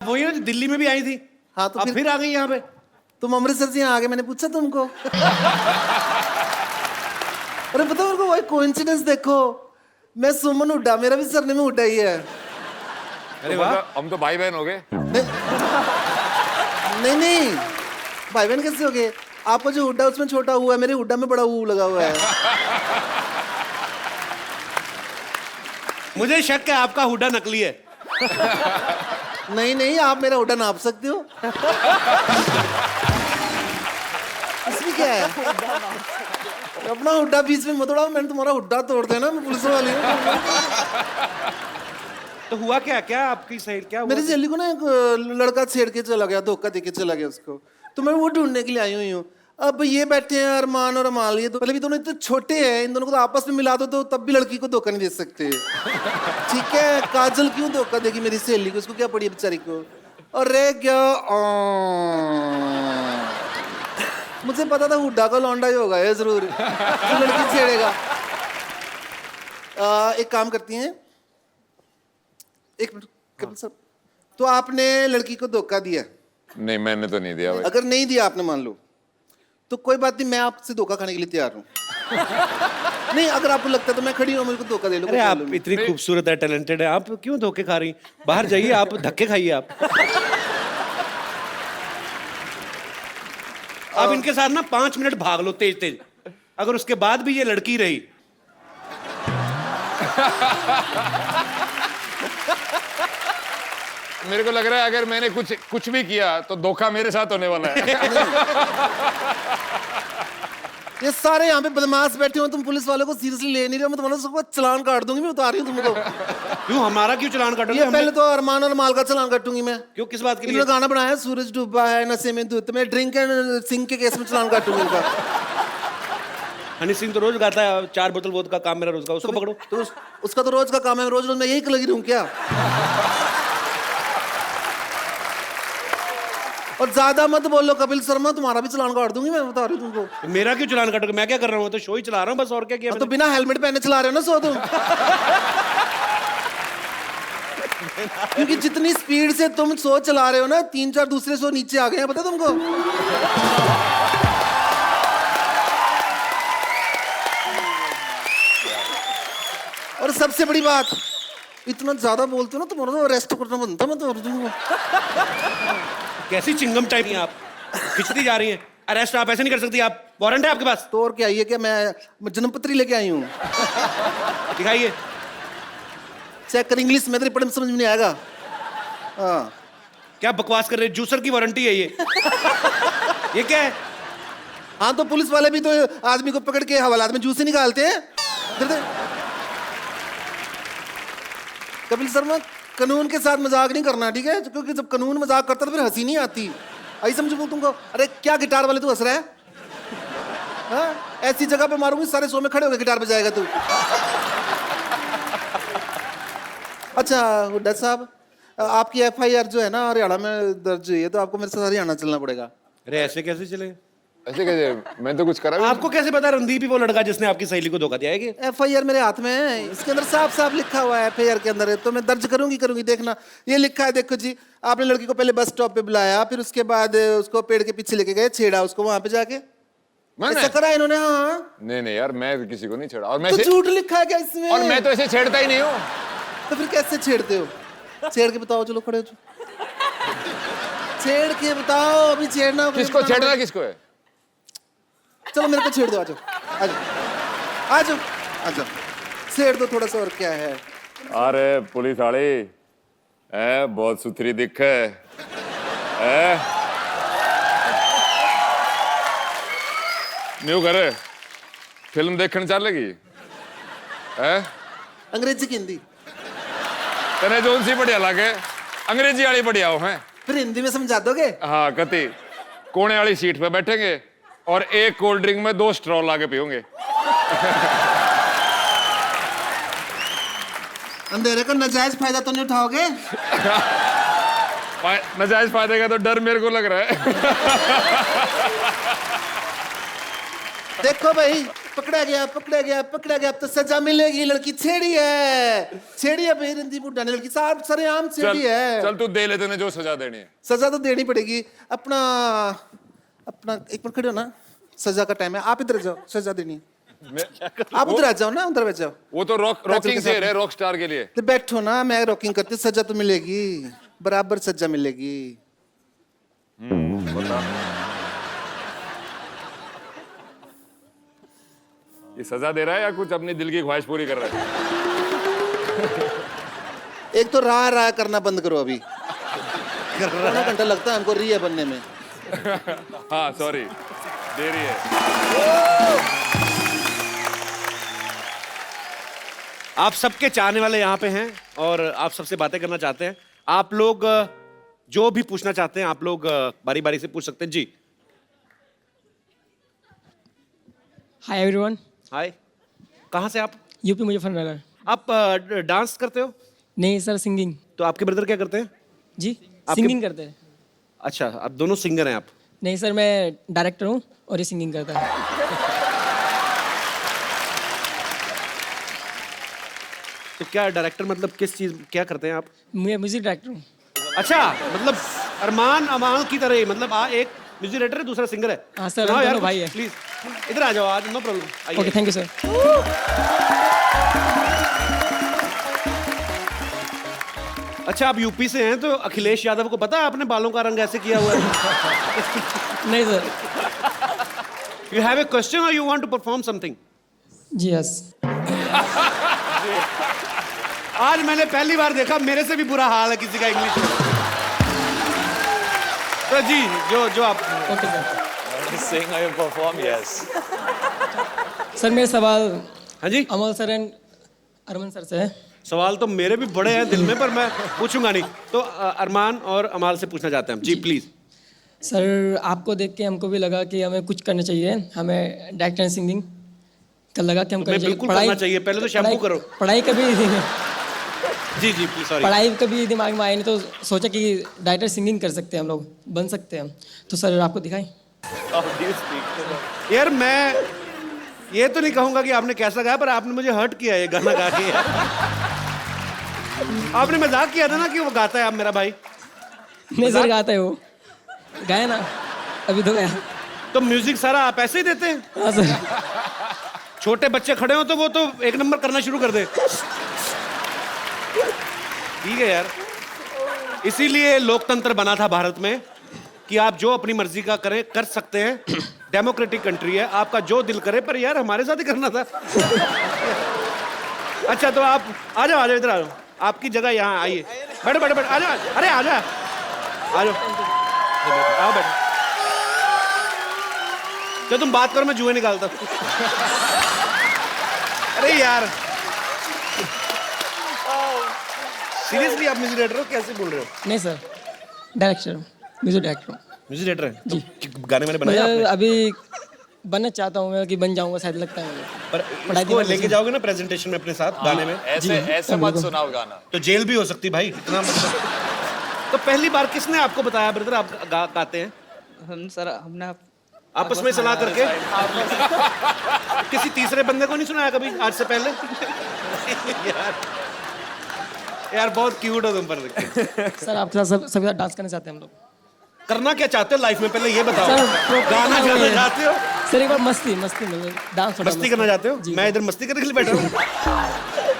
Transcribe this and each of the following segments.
वही ना दिल्ली में भी आई थी। हाँ तो फिर आ गई यहाँ पे। तुम अमृतसर से यहाँ आ गए, मैंने पूछा तुमको। अरे पता मेरे को वही कोइंसिडेंस देखो, मैं सुमन हुड्डा, मेरा भी सरनेम हुड्डा ही है। अरे वाह, हम तो भाई बहन हो गए। नहीं नहीं, भाई बहन कैसे हो गए? आपका जो हुड्डा उसमें छोटा हुआ है, मेरे हुड्डा में बड़ा ऊ लगा हुआ है। मुझे शक है आपका हुड्डा नकली है। नहीं नहीं, आप मेरा हुड्डा नाप सकते हो। इसमें क्या है? अपना हुड्डा बीच में मत उड़ाओ, मैंने तुम्हारा हुड्डा तोड़ देना, मैं पुलिस वाली हूँ। तो हुआ क्या? क्या आपकी सही क्या हुआ? मेरी सहेली को ना एक लड़का छेड़ के चला गया, धोखा दे के चला गया उसको, तो मैं वो ढूंढने के लिए आई हुई हूँ। अब ये बैठे हैं अरमान और अमाल, ये तो पहले भी दोनों इतने छोटे हैं, इन दोनों को तो आपस में मिला दो तो तब भी लड़की को धोखा नहीं दे सकते। ठीक है, काजल क्यों धोखा देगी मेरी सहेली को? उसको क्या पड़ी है बेचारी को? अरे क्या मुझे पता था हुड्डा का लौंडा ही होगा ये जरूर, तो लड़की छेड़ेगा। एक काम करती हैं, एक मिनट कपिल सर, तो आपने लड़की को धोखा दिया? नहीं, मैंने तो नहीं दिया भाई। अगर नहीं दिया आपने, मान लो, तो कोई बात नहीं, मैं आपसे धोखा खाने के लिए तैयार हूँ। नहीं, अगर आपको लगता है तो मैं खड़ी हूँ, मुझे धोखा दे लो। अरे आप इतनी खूबसूरत है, टैलेंटेड है, आप क्यों धोखे खा रही? बाहर जाइए, आप धक्के खाइए। आप इनके साथ ना 5 मिनट भाग लो तेज तेज, अगर उसके बाद भी ये लड़की रही। मेरे को लग रहा है अगर मैंने कुछ भी किया तो धोखा मेरे साथ होने वाला है। ये सारे यहाँ पे बदमाश बैठे हो, तुम पुलिस वालों को सीरियसली ले नहीं रहे हो, मैं तुम्हारा सबको चलान काट दूंगी, मैं बता रही हूँ तुमको। क्यों हमारा क्यों चलान काटोगे? पहले तो अरमान और माल का चलान काटूंगी मैं। क्यों, किस बात के लिए? इन्होंने गाना बनाया सूरज डूबा है नशे में धुत में, ड्रिंक एंड सिंह के केस में चलान काटूंगी इनका। हनी सिंह तो रोज गाता है 4 बोतल वोद का काम मेरा रोज का, उसको पकड़ो। तो उसका तो रोज का काम है, रोज रोज मैं यही लगी रहूं क्या? और ज्यादा मत बोलो कपिल शर्मा, तुम्हारा भी चलान काट दूंगी मैं, बता रही हूँ तुमको। मेरा क्यों चलान काटोगे? मैं क्या कर रहा हूँ? तो शो ही चला रहा हूँ बस, और क्या किया? तो बिना हेलमेट पहने चला रहे हो ना सो तुम। क्योंकि जितनी स्पीड से तुम सो चला रहे हो ना, 3-4 दूसरे सो नीचे आ गए हैं, पता तुमको? और सबसे बड़ी बात, इतना ज्यादा बोलते हो ना, तुम्हारा तो अरेस्ट करना बनता। मैं तो कैसी चिंगम टाइप हैं आप, खिंचती जा रही हैं। अरेस्ट आप ऐसे नहीं कर सकती, आप वारंट है आपके पास? तो और क्या, ये क्या मैं जन्मपत्री लेके आई हूँ? दिखाइए। चेक कर इंग्लिश में, तेरे पढ़ने में समझ में नहीं आएगा। हाँ, क्या बकवास कर रहे हैं? जूसर की वारंटी है ये। ये क्या है? हाँ तो पुलिस वाले भी तो आदमी को पकड़ के हवालात में जूस से निकालते हैं। कपिल शर्मा, कानून के साथ मजाक नहीं करना, ठीक है? क्योंकि जब कानून मजाक करता तो फिर हंसी नहीं आती। आई समझो तुमको। अरे क्या गिटार वाले तू हंस रहा है? हाँ? ऐसी जगह पे मारूंगी सारे शो में खड़े होकर गिटार बजाएगा तू। अच्छा हुड्डा साहब, आपकी FIR जो है ना हरियाणा में दर्ज हुई है, तो आपको मेरे साथ हरियाणा चलना पड़ेगा। अरे ऐसे कैसे चले? ऐसे कैसे? मैं तो कुछ करा भी आपको कैसे पता रणदीप ही वो लड़का जिसने आपकी सहेली को धोखा दिया है? कि FIR मेरे हाथ में है, इसके अंदर साफ साफ लिखा हुआ है, FIR के अंदर है, तो मैं दर्ज करूंगी। देखना, ये लिखा है, देखो जी। आपने लड़की को पहले बस स्टॉप पे बुलाया, फिर उसके बाद उसको पेड़ के पीछे लेके गए, छेड़ा उसको वहां पे जाके। ऐसा करा इन्होंने? हाँ। नहीं यार, मैं किसी को नहीं छेड़ा। और मैं तो झूठ लिखा है क्या इसमें? और मैं तो ऐसे छेड़ता ही नहीं हूँ। तो फिर कैसे छेड़ते हो? छेड़ के बताओ, चलो खड़े हो जाओ। छेड़ के बताओ, अभी छेड़ना। किसको छेड़ना किसको है? चलो मेरे को छेड़ दो, आजो आजो आजो, छेड़ दो थोड़ा सा, और क्या है। अरे पुलिस वाले बहुत सुथरी दिख है। न्यू करे फिल्म देखने चलेगी? अंग्रेजी की हिंदी? तने जोन सी बढ़िया लागे? अंग्रेजी वाली बढ़िया हो है? फिर हिंदी में समझा दोगे? हाँ, कति कोने वाली सीट पे बैठेंगे और एक कोल्ड ड्रिंक में 2 स्ट्रॉ लाके पियोगे। अंधेरे का नाजायज फायदा तो नहीं उठाओगे? नाजायज फायदे का तो डर मेरे को लग रहा है। देखो भाई, पकड़ा गया पकड़ा गया पकड़ा गया, अब तो सजा मिलेगी, लड़की छेड़ी है भाई, रंदी बुड्ढा ने लड़की साहब सरेआम छेड़ी है। चल तू दे ले, तूने जो सजा देनी है। सजा तो देनी पड़ेगी। अपना अपना एक मिनट खड़े हो ना, सजा का टाइम है, आप इधर जाओ, सजा देनी है। आप उधर आ जाओ ना, उधर बैठ जाओ। वो तो रॉकिंग से है, रॉक स्टार के लिए। तो बैठो ना, मैं रॉकिंग करती, सजा तो मिलेगी, बराबर सजा मिलेगी। ये सजा दे रहा है या कुछ अपनी दिल की ख्वाहिश पूरी कर रहा है? एक तो राह करना बंद करो अभी, आधा घंटा लगता है हमको रिया बनने में। हाँ सॉरी, देरी है। आप सबके चाहने वाले यहाँ पे हैं और आप सबसे बातें करना चाहते हैं। आप लोग जो भी पूछना चाहते हैं आप लोग बारी बारी से पूछ सकते हैं। जी हाय एवरीवन। हाय, कहाँ से आप? यूपी मुजफ्फरनगर। आप डांस करते हो? नहीं सर, सिंगिंग। तो आपके ब्रदर क्या करते हैं? जी सिंगिंग करते हैं। अच्छा, आप दोनों सिंगर हैं आप? नहीं सर, मैं डायरेक्टर हूँ और ये सिंगिंग करता है। तो क्या डायरेक्टर मतलब किस चीज, क्या करते हैं आप? मैं म्यूजिक डायरेक्टर हूँ। अच्छा, मतलब अरमान अमाल की तरह ही, मतलब एक म्यूजिक डायरेक्टर है, दूसरा सिंगर है। हाँ सर, सुनाओ हम यार दोनों भाई कुछ, हैं। प्लीज इधर आ जाओ आज, no problem. Okay, thank you sir. अच्छा, आप यूपी से हैं तो अखिलेश यादव को पता है आपने बालों का रंग ऐसे किया हुआ है? नहीं sir. You have a question और you want to perform something? जी यस। आज मैंने पहली बार देखा, मेरे से भी बुरा हाल है किसी का इंग्लिश में। तो जी जो आप okay sir. Sing or perform, yes. Sir मेरे सवाल हाँ जी, अमल सर एंड अरमान सर से है। सवाल तो मेरे भी बड़े हैं दिल में, पर मैं पूछूंगा नहीं। तो अरमान और अमाल से पूछना चाहते हैं हम। जी प्लीज। सर आपको देख के हमको भी लगा कि हमें कुछ करना चाहिए, हमें डायरेक्टर एंड सिंगिंग का लगा कि हम करना चाहिए। बिल्कुल करना चाहिए, पहले तो शैम्पू करो। पढ़ाई कभी जी जी प्लीज, सॉरी। पढ़ाई कभी दिमाग में आई नहीं, तो सोचा कि डायरेक्टर सिंगिंग कर सकते हैं, हम लोग बन सकते हैं। तो सर आपको दिखाएं। यार मैं ये तो नहीं कहूंगा कि आपने कैसा गाया, पर आपने मुझे हर्ट किया ये गाना गा के। आपने मजाक किया था ना कि वो गाता है, आप मेरा भाई। नहीं सर, गाता है वो, गाया ना अभी तो गाया। तो म्यूजिक सारा आप ऐसे ही देते हैं? हाँ सर। छोटे बच्चे खड़े हो तो वो तो एक नंबर करना शुरू कर दे। ठीक है यार, इसीलिए लोकतंत्र बना था भारत में कि आप जो अपनी मर्जी का करें, कर सकते हैं। डेमोक्रेटिक कंट्री है, आपका जो दिल करे, पर यार हमारे साथ ही करना था। अच्छा तो आप आ जाओ इधर आ जाओ, आपकी जगह यहाँ आइए। बैठो बैठो बैठो, आ जाओ। अरे आ जाओ आओ, बैठो। तो तुम बात करो, मैं जुए निकालता हूँ। अरे यार सीरियसली, आप म्यूजिक डायरेक्टर हो? कैसे बोल रहे हो? नहीं सर, डायरेक्टर हूँ, म्यूजिक डायरेक्टर हूँ। म्यूजिक डायरेक्टर है? जी। तो गाने मैंने बनाए आपने? मैं अभी बनना चाहता हूँ मैं, कि बन जाऊँगा शायद, लगता है मुझे। पर इसको लेके जाओगे ना प्रेजेंटेशन में अपने साथ गाने में? ऐसे मत सुनाओ गाना। तो जेल भी हो सकती भाई, इतना मतलब। तो पहली बार किसने आपको बताया ब्रदर आप गाते हैं? हम सर हमने आपस में सलाह करके? किसी तीसरे बंदे को नहीं सुनाया कभी आज से पहले? यार बहुत क्यूट हो तुम पर। सर आपके साथ सभी साथ डांस करना चाहते हैं हम लोग। करना क्या चाहते हो लाइफ में, पहले ये बताओ। सर गाना गाना चाहते हो? सर एक बार मस्ती में डांस। मस्ती करना चाहते हो? मैं इधर मस्ती करने के लिए बैठा हूँ।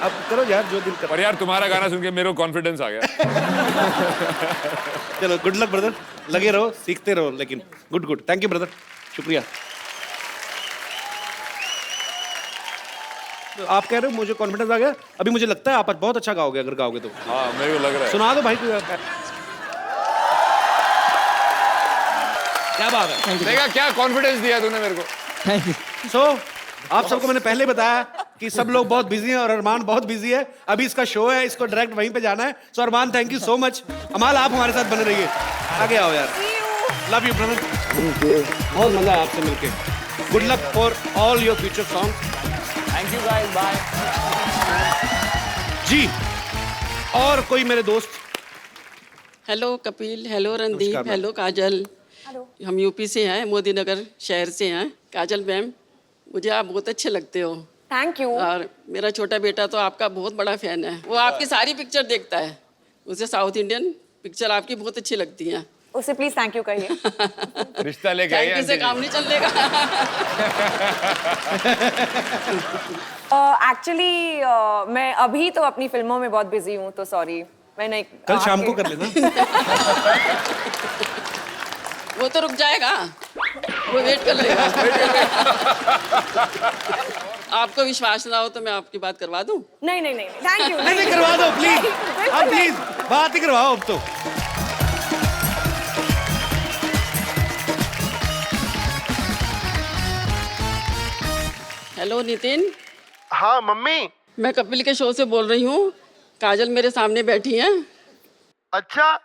अब करो यार जो दिल कर। पर यार तुम्हारा गाना सुन के मेरे को कॉन्फिडेंस आ गया। चलो गुड लक ब्रदर, लगे रहो, सीखते रहो, लेकिन गुड थैंक यू ब्रदर, शुक्रिया। तो आप कह रहे हो मुझे कॉन्फिडेंस आ गया, अभी मुझे लगता है आप बहुत अच्छा गाओगे अगर गाओगे तो। हाँ मेरे को लग रहा है। सुना दो भाई कोई। क्या बात है, देखा क्या कॉन्फिडेंस दिया तूने मेरे को। Thank you. सो आप सबको मैंने पहले बताया कि सब लोग बहुत बिजी हैं और अरमान बहुत बिजी है। अभी इसका शो है, इसको डायरेक्ट वहीं पे जाना है। सो अरमान थैंक यू सो मच। अमाल आप हमारे साथ बने रहिए, आगे आओ यार। लव यू ब्रदर, बहुत मजा आया आपसे मिलके। Good luck for all your future song. Thank you guys, bye. जी और कोई मेरे दोस्त? हेलो कपिल, हेलो रणदीप, नमस्कार हेलो काजल। हम यूपी से हैं, मोदी नगर शहर से हैं। काजल मैम मुझे आप बहुत अच्छे लगते हो। Thank you. और मेरा छोटा बेटा तो आपका बहुत बड़ा फैन है, वो आपकी सारी पिक्चर देखता है, उसे साउथ इंडियन पिक्चर आपकी बहुत अच्छी लगती है। उसे प्लीज थैंक यू कहिए। रिश्ता लेके आई थैंक यू से काम नहीं चलेगा। एक्चुअली मैं अभी तो अपनी फिल्मों में बहुत बिजी हूँ, तो सॉरी मैं नहीं। कल शाम को कर लेना। वो तो रुक जाएगा, वो वेट कर लेगा। आपको विश्वास ना हो तो मैं आपकी बात करवा दूं? नहीं नहीं नहीं, थैंक यू। नहीं करवा दो प्लीज, आप प्लीज बात ही करवाओ अब तो। हेलो नितिन। हाँ मम्मी। मैं कपिल के शो से बोल रही हूँ, काजल मेरे सामने बैठी हैं। अच्छा।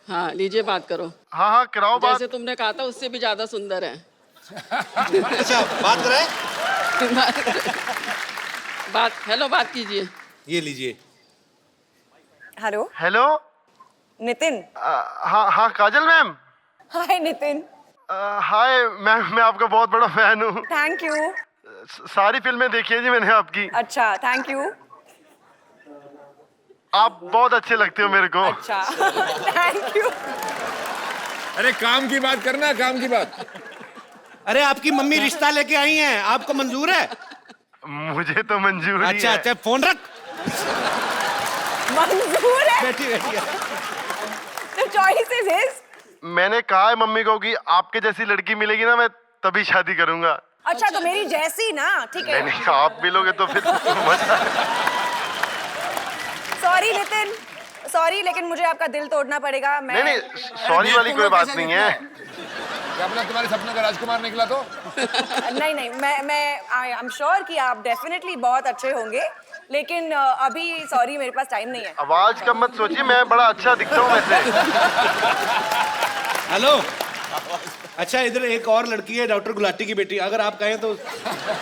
हाँ लीजिए बात करो। हाँ हाँ कराओ जैसे तुमने कहा था उससे भी ज्यादा सुंदर है। अच्छा बात करें। बात कीजिए। ये लीजिए। Hello hello. नितिन। हाँ हाँ Kajal ma'am. Hi Nitin. Hi ma'am, मैं आपका बहुत बड़ा फैन हूँ। Thank you. सारी फिल्में देखी है जी मैंने आपकी। अच्छा थैंक यू। आप बहुत अच्छे लगते हो मेरे को। अच्छा थैंक यू। अरे काम की बात करना, काम की बात। अरे आपकी मम्मी रिश्ता लेके आई हैं, आपको मंजूर है? मुझे तो मंजूर ही अच्छा है। अच्छा फोन रख। मंजूर है। बैठी बैठी। The choice is his। मैंने कहा है मम्मी को कि आपके जैसी लड़की मिलेगी ना मैं तभी शादी करूंगा। अच्छा तो मेरी जैसी ना, ठीक है। नहीं आप मिलोगे तो फिर मजा। सॉरी नितिन, सॉरी लेकिन मुझे आपका दिल तोड़ना पड़ेगा। मैं नहीं सॉरी वाली कोई बात नहीं है। क्या अपना तुम्हारे सपनों का राजकुमार निकला तो? नहीं नहीं, मैं आई एम श्योर कि आप डेफिनेटली बहुत अच्छे होंगे, लेकिन अभी सॉरी मेरे पास टाइम नहीं है। आवाज का मत सोचिए, मैं बड़ा अच्छा दिखता हूँ वैसे। हेलो। अच्छा इधर एक और लड़की है, डॉक्टर गुलाटी की बेटी, अगर आप कहें तो।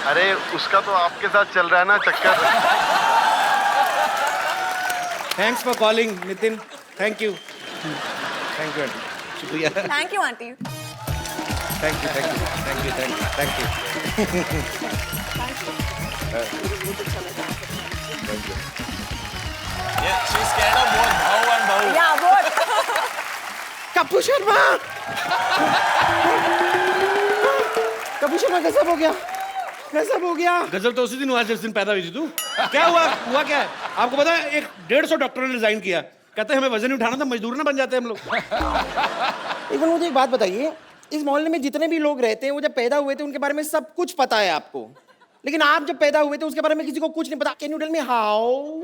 अरे उसका तो आपके साथ चल रहा है ना चक्कर। Thanks for calling Nitin, thank you aunty, शुक्रिया। Thank you aunty. Thank you thank you thank you thank you thank you. Yeah, she's scared of both Bhau and Bahu. या वो कपूर शर्मा, कपूर शर्मा गजब हो गया, गजब हो गया। गजब तो उसी दिन हुआ जिस दिन पैदा हुई थी तू। क्या हुआ क्या है आपको पता है? 150 डॉक्टरों ने रिजाइन किया, कहते हैं हमें वजन नहीं उठाना था, मजदूर ना बन जाते हम लोग। एक बार मुझे एक बात बताइए, इस मोहल्ले में जितने भी लोग रहते हैं वो जब पैदा हुए थे उनके बारे में सब कुछ पता है आपको, लेकिन आप जब पैदा हुए थे उसके बारे में किसी को कुछ नहीं पता। Can you tell me how?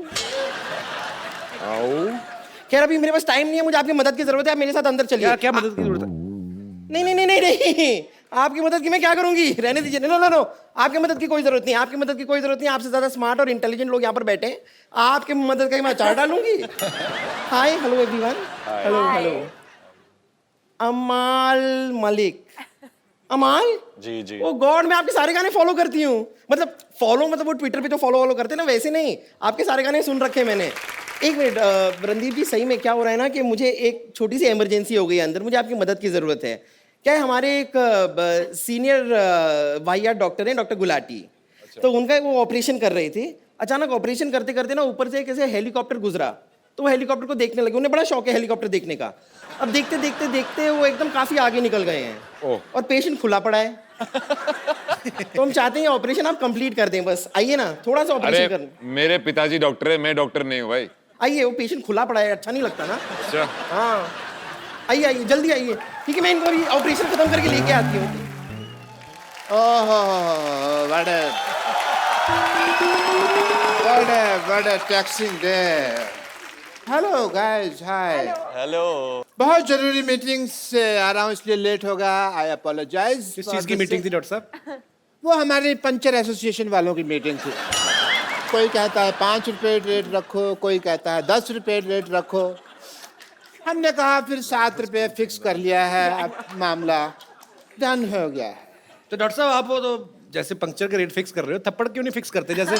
खैर अभी मेरे पास टाइम नहीं है, मुझे आपकी मदद की जरूरत है, आप मेरे साथ अंदर चलिए। क्या मदद की जरूरत है? नहीं नहीं नहीं नहीं नहीं, आपकी मदद की मैं क्या करूंगी, रहने दीजिए। नो नो नो, आपकी मदद की कोई जरूरत नहीं, आपकी मदद की कोई जरूरत नहीं। आपसे ज्यादा स्मार्ट और इंटेलिजेंट लोग यहाँ पर बैठे हैं, आपकी मदद का मैं अचार डालूंगी। Hi hello everyone. Hello hello. अमाल मलिक। अमाल जी जी। ओ गॉड, मैं आपके सारे गाने फॉलो करती हूँ। मतलब फॉलो मतलब वो ट्विटर पे तो फॉलो करते हैं ना, वैसे नहीं, आपके सारे गाने सुन रखे मैंने। एक मिनट रणदीप जी, सही में क्या हो रहा है ना कि मुझे एक छोटी सी इमरजेंसी हो गई अंदर, मुझे आपकी मदद की ज़रूरत है। क्या है, हमारे एक सीनियर वाहियात डॉक्टर हैं, डॉक्टर गुलाटी। तो उनका वो ऑपरेशन कर रहे थे, अचानक ऑपरेशन करते करते ना ऊपर से कैसे हेलीकॉप्टर गुजरा, तो वो हेलीकॉप्टर को देखने लगे। उन्हें बड़ा शौक है हेलीकॉप्टर देखने का। अब देखते देखते देखते वो एकदम काफ़ी आगे निकल गए हैं और पेशेंट खुला पड़ा है। तो हम चाहते हैं ऑपरेशन आप कंप्लीट कर दें, बस आइए ना, थोड़ा सा ऑपरेशन कर। मेरे पिताजी डॉक्टर है, मैं डॉक्टर नहीं हूँ भाई। आइए, वो पेशेंट खुला पड़ा है, अच्छा नहीं लगता ना। अच्छा हाँ आइए आइए जल्दी आइए, ठीक है मैं इनको अभी ऑपरेशन खत्म करके लेके आती हूँ। ओह what a taxing day. Hello guys, hi. Hello. बहुत जरूरी मीटिंग से आ रहा हूँ इसलिए लेट होगा, आई अपोलोजाइज। किस चीज की मीटिंग थी डॉक्टर साहब? वो हमारी पंचर एसोसिएशन वालों की मीटिंग थी। कोई कहता है 5 रुपए रेट रखो, कोई कहता है 10 रुपए रेट रखो। हमने कहा फिर 7 रुपए फिक्स कर लिया है, अब मामला डन हो गया है। तो डॉक्टर साहब आप वो तो जैसे पंक्चर का रेट फिक्स कर रहे हो, थप्पड़ क्यों नहीं फिक्स करते? जैसे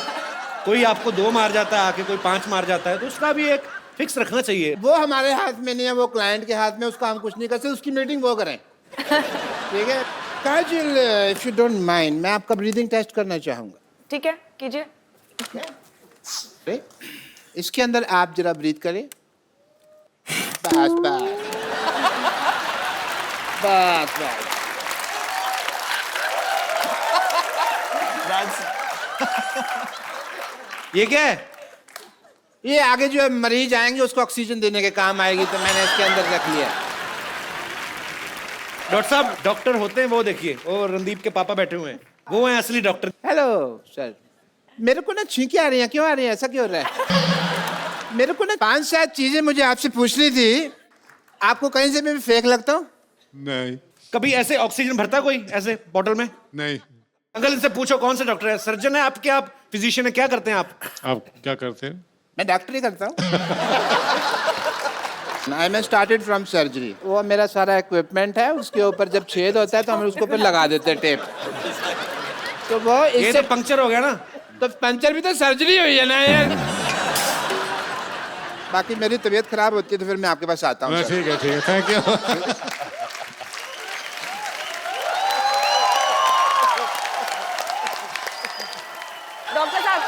कोई आपको 2 मार जाता है आके, कोई 5 मार जाता है, तो उसका भी एक फिक्स रखना चाहिए। वो हमारे हाथ में नहीं है, वो क्लाइंट के हाथ में, उसका हम कुछ नहीं कर सकते, उसकी मीटिंग वो करें। ठीक है, काजल, इफ यू डोंट माइंड, मैं आपका ब्रीदिंग टेस्ट करना चाहूंगा। ठीक है, कीजिए। अरे, इसके अंदर आप जरा ब्रीथ करें। बस बस बस बस। ये क्या है? ये आगे जो मरीज आएंगे उसको ऑक्सीजन देने के काम आएगी, तो मैंने इसके अंदर रख लिया। डॉक्टर साहब, डॉक्टर होते हैं वो देखिए, वो रणदीप के पापा बैठे हुए हैं, वो हैं असली डॉक्टर। हेलो सर, मेरे को ना छींकी आ रही हैं। क्यों आ रही हैं? ऐसा क्यों हो रहा है? मेरे को ना 5-7 चीजें मुझे आपसे पूछनी थी। आपको कहीं से भी फेक लगता हूँ? नहीं कभी ऐसे ऑक्सीजन भरता कोई ऐसे बॉटल में? नहीं। अंकल इनसे पूछो कौन सा डॉक्टर है? सर्जन है आपके? आप फिजिशियन है? क्या करते हैं आप? आप क्या करते हैं? मैं डॉक्टरी करता हूँ। आई मैं स्टार्टेड फ्रॉम सर्जरी। वो मेरा सारा इक्विपमेंट है, उसके ऊपर जब छेद होता है तो हम उसको फिर लगा देते हैं टेप। तो वो ये इससे तो पंक्चर हो गया ना। तो पंचर भी तो सर्जरी हुई है ना यार। बाकी मेरी तबीयत खराब होती है तो फिर मैं आपके पास आता हूँ। ठीक है, थैंक यू। डॉक्टर साहब,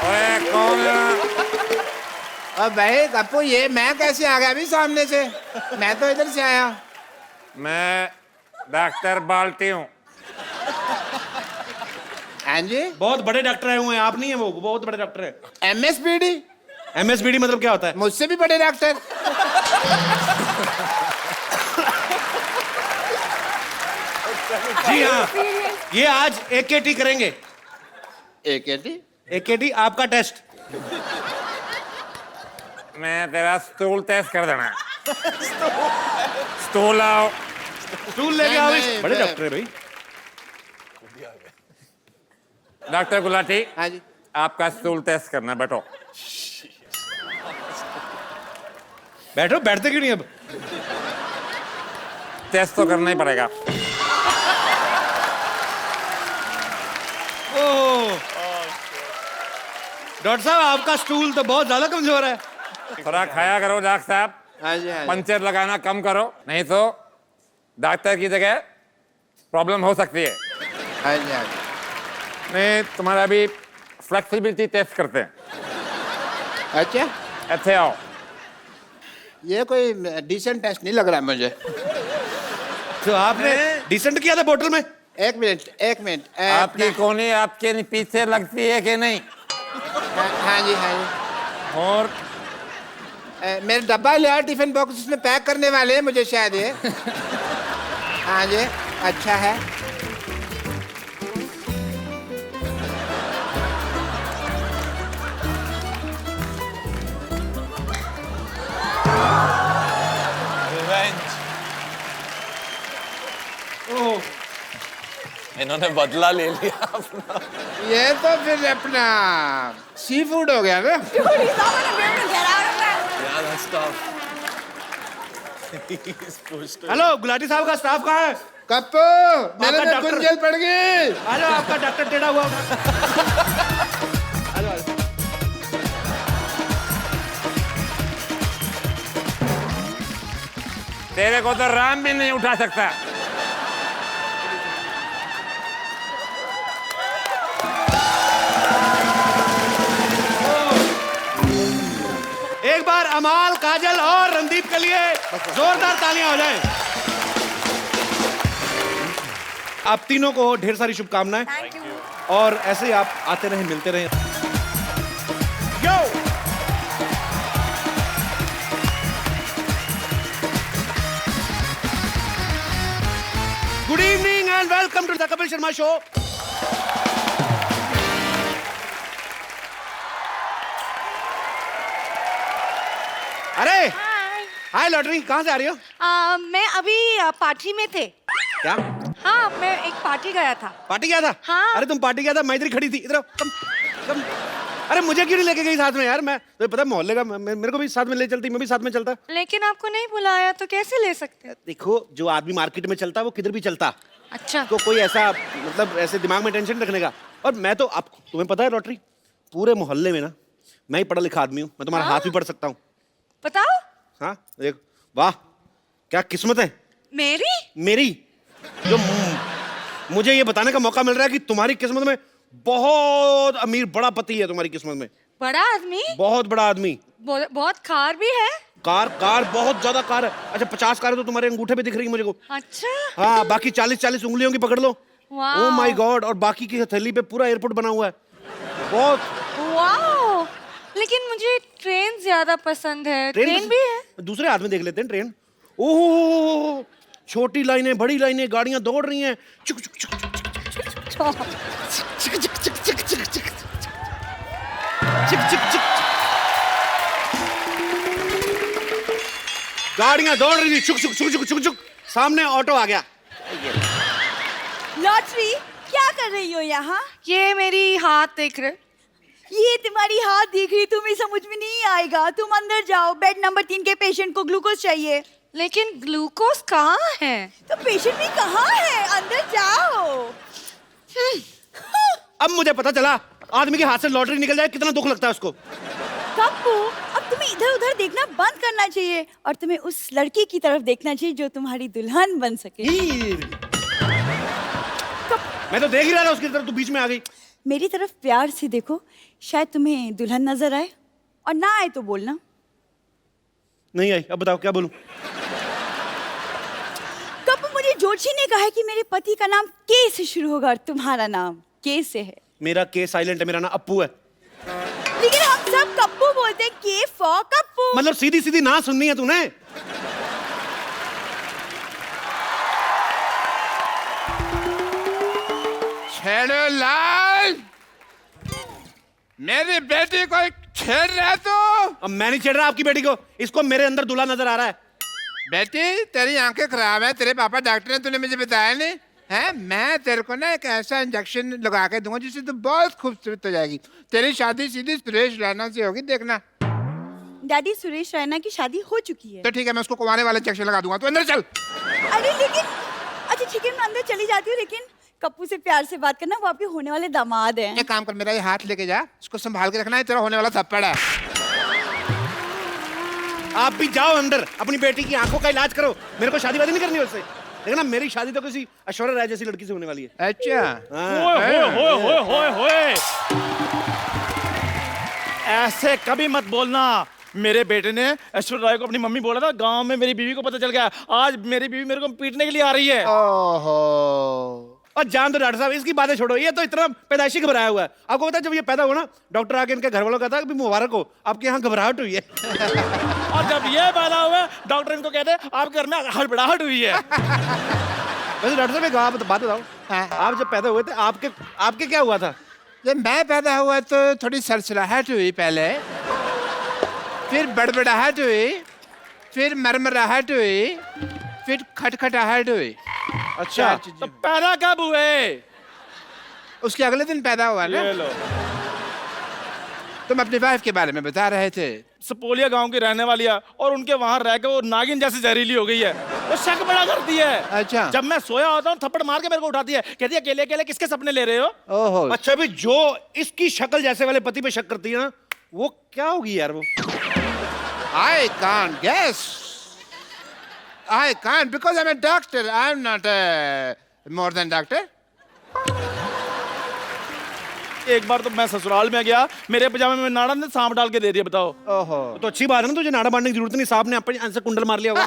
ओए कौन है? अब भाई कप्पू, ये मैं कैसे आ गया अभी सामने से? मैं तो इधर से आया। मैं डॉक्टर बाल्टी हूँ। हाँ जी, बहुत बड़े डॉक्टर आए हुए हैं, आप नहीं है वो बहुत बड़े डॉक्टर है। MSPD? MSBD मतलब क्या होता है? मुझसे भी बड़े डॉक्टर। जी हाँ, ये आज AKT करेंगे। AKT? AKT आपका टेस्ट। मैं तेरा स्टूल टेस्ट कर देना। स्टूल आओ। स्टूल लेके आओ। नहीं, बड़े मैं- डॉक्टर है भाई। डॉक्टर गुलाटी, हाँ जी। आपका स्टूल टेस्ट करना, बैठो। बैठो, बैठते क्यों नहीं अब? टेस्ट तो करना ही पड़ेगा। ओह, डॉक्टर साहब आपका स्टूल तो बहुत ज्यादा कमजोर है। थोड़ा खाया करो डॉक्टर साहब, हाँ जी, हाँ जी। पंचर लगाना कम करो, नहीं तो डॉक्टर की जगह प्रॉब्लम हो सकती है। हाँ जी, हाँ जी। नहीं, तुम्हारा अभी फ्लेक्सिबिलिटी टेस्ट करते हैं। अच्छा, अच्छे आओ। ये कोई डिसेंट टेस्ट नहीं लग रहा है मुझे। तो आपने डिसेंट किया था बोतल में? एक मिनट। आपकी कोनी आपके पीछे लगती है कि नहीं? हाँ जी, हाँ जी। और मेरा डब्बा लिया, टिफिन बॉक्स उसमें पैक करने वाले हैं मुझे शायद ये। हाँ जी, अच्छा है। Revenge. ओह, इन्होंने बदला ले लिया अपना। ये तो फिर अपना सी फूड हो गया ना। dude, he's not gonna be able to get out of that. Yeah, that's tough. He's pushed it. Hello, Gulati साहब का स्टाफ कहाँ है? कप्पू, मेरे में डॉक्टर- गुंजल पड़ गई। आ जाओ, आपका डॉक्टर टेढ़ा हुआ होगा। आ जाओ, आ जाओ। तेरे को तो राम भी नहीं उठा सकता। एक बार अमाल, काजल और रणदीप के लिए जोरदार तालियां हो जाएं। आप तीनों को ढेर सारी शुभकामनाएं Thank you. और ऐसे ही आप आते रहें, मिलते रहें। Yo! Good evening and welcome to the Kapil Sharma show. अरे हाय लॉटरी, कहाँ से आ रही हो? मैं अभी पार्टी में थे। क्या हाँ, मैं एक पार्टी गया था। पार्टी गया था? हाँ। अरे तुम पार्टी गया था, मैं इधर खड़ी थी। इधर आओ, कम। अरे मुझे क्यों नहीं लेके गई साथ में यार? मैं तो पता मोहल्ले का, मेरे को भी साथ में ले चलती, मैं भी साथ में चलता। लेकिन आपको नहीं बुलाया तो कैसे ले सकते? देखो, जो आदमी मार्केट में चलता है वो किधर भी चलता। अच्छा। तो कोई ऐसा मतलब ऐसे दिमाग में टेंशन रखने का। और मैं तो, आप तुम्हें पता है लॉटरी, पूरे मोहल्ले में ना मैं ही पढ़ा लिखा आदमी हूँ। मैं तुम्हारा हाथ भी पढ़ सकता हूँ। बताओ। हाँ देख, वाह क्या किस्मत है मेरी? मेरी, जो मुझे ये बताने का मौका मिल रहा है कि तुम्हारी किस्मत में बहुत अमीर बड़ा पति है। तुम्हारी किस्मत में बड़ा आदमी? बहुत बड़ा आदमी, बहुत कार भी है? कार बहुत ज्यादा कार है। अच्छा 50 कार तो तुम्हारे अंगूठे पे दिख रही है मुझे को। अच्छा। हाँ बाकी 40 उंगलियों की पकड़ लो। वाह। ओह माय गॉड, और बाकी की हथेली पे पूरा एयरपोर्ट बना हुआ है। बहुत। वाह, लेकिन मुझे ट्रेन ज्यादा पसंद है। ट्रेन भी है? दूसरे हाथ में देख लेते हैं ट्रेन। ओह छोटी लाइनें बड़ी लाइनें, गाड़ियां दौड़ रही हैं, चुक चुक चुक चुक गाड़ियां दौड़ रही थी, चुक चुक चुक चुक चुक चुक, सामने ऑटो आ गया। लॉटरी क्या कर रही हो यहाँ? ये मेरी हाथ देख रहे? ये तुम्हारी हाथ देख रही, तुम्हें समझ में नहीं आएगा। तुम अंदर जाओ, बेड नंबर 3 के पेशेंट को ग्लूकोज चाहिए। लेकिन ग्लूकोज कहाँ है? तो पेशेंट भी कहाँ है? अंदर जाओ। अब मुझे पता चला आदमी के हाथ से लॉटरी निकल जाए कितना दुख लगता है उसको। कप्पू, अब तुम्हें इधर उधर देखना बंद करना चाहिए और तुम्हें उस लड़की की तरफ देखना चाहिए जो तुम्हारी दुल्हन बन सके। मैं तो देख ही रहा था उसकी तरफ, तू बीच में आ गई। मेरी तरफ प्यार से देखो, शायद तुम्हें दुल्हन नजर आए, और ना आए तो बोलना। नहीं आई, अब बताओ क्या बोलूं। कप्पू, मुझे जोशी ने कहा है कि मेरे पति का नाम के से शुरू होगा और तुम्हारा नाम के से है। मेरा के साइलेंट है, मेरा नाम अप्पू है। लेकिन हम सब कप्पू बोलते हैं, के फॉर कप्पू। मतलब सीधी सीधी ना सुननी है तूने। छेड़ो लाल, मेरी बेटी को छेड़ रहे तो। अब मैं नहीं छेड़ रहा आपकी बेटी को, इसको मेरे अंदर दूल्हा नजर आ रहा है। बेटी तेरी आंखें खराब है, तेरे पापा डॉक्टर ने, तूने मुझे बताया नहीं है। मैं तेरे को ना एक ऐसा इंजेक्शन लगा के दूंगा जिससे तू बहुत खूबसूरत हो जाएगी। तेरी शादी सीधी सुरेश रैना से होगी, देखना। डैडी, सुरेश रैना की शादी हो चुकी है। तो ठीक है, मैं उसको कुंवारे वाला इंजेक्शन लगा दूंगा, तू अंदर चल। अरे लेकिन, अच्छा ठीक है, मैं अंदर चली जाती हूँ, लेकिन कप्पू से प्यार से बात करना, वो आपके होने वाले दामाद हैं। एक काम कर, मेरा ये हाथ लेके जा, इसको संभाल के रखना है, तेरा होने वाला थप्पड़ है। आप भी जाओ अंदर, अपनी बेटी की आंखों का इलाज करो। मेरे को शादी वादी नहीं करनी उससे। देखना मेरी शादी तो किसी ऐश्वर्या राय जैसी लड़की से होने वाली है। अच्छा। ऐसे कभी मत बोलना। मेरे बेटे ने ऐश्वर्या राय को अपनी मम्मी बोला था, गांव में मेरी बीवी को पता चल गया। आज मेरी बीवी मेरे को पीटने के लिए आ रही है। ओहो। और जान दो डॉक्टर साहब, इसकी बातें छोड़ो, ये तो इतना पैदाइशी घबराया हुआ है। आपको पता है जब ये पैदा हुआ ना, डॉक्टर आके इनके घर वालों का था कि मुबारक हो, आपके यहाँ घबराहट हुई है। और जब ये पैदा हुआ, डॉक्टर इनको कहते हैं आपके घर में हड़बड़ाहट हुई है। वैसे डॉक्टर साहब एक बात बताओ, आप जब पैदा हुए थे आपके क्या हुआ था? जब मैं पैदा हुआ तो थोड़ी सरसराहट हुई पहले, फिर बड़बड़ाहट हुई, फिर मरमराहट हुई, फिर खटखटाहट हुई। अच्छा, तो पैदा कब हुए? उसके अगले दिन पैदा हुआ ना। ये लो। तुम अपनी वाइफ के बारे में बता रहे थे। सपोलिया गांव की रहने वाली है और उनके वहां रह के वो नागिन जैसी जहरीली हो गई है। वो शक बड़ा करती है। अच्छा। जब मैं सोया होता हूँ थप्पड़ मार के मेरे को उठाती है, कहती है अकेले अकेले किसके सपने ले रहे हो? ओहो। अच्छा भी जो इसकी शक्ल जैसे वाले पति पे शक करती है ना, वो क्या होगी यार? वो I can't guess. I can't because I'm a doctor. I'm not more than doctor. एक बार तो मैं ससुराल में गया, मेरे पजामे में नाड़ा ने सांप डाल के दे दिया। बताओ। ओहो। तो अच्छी बात है ना, तुझे नाड़ा बांधने की जरूरत नहीं, सांप ने अपने से कुंडल मार लिया होगा।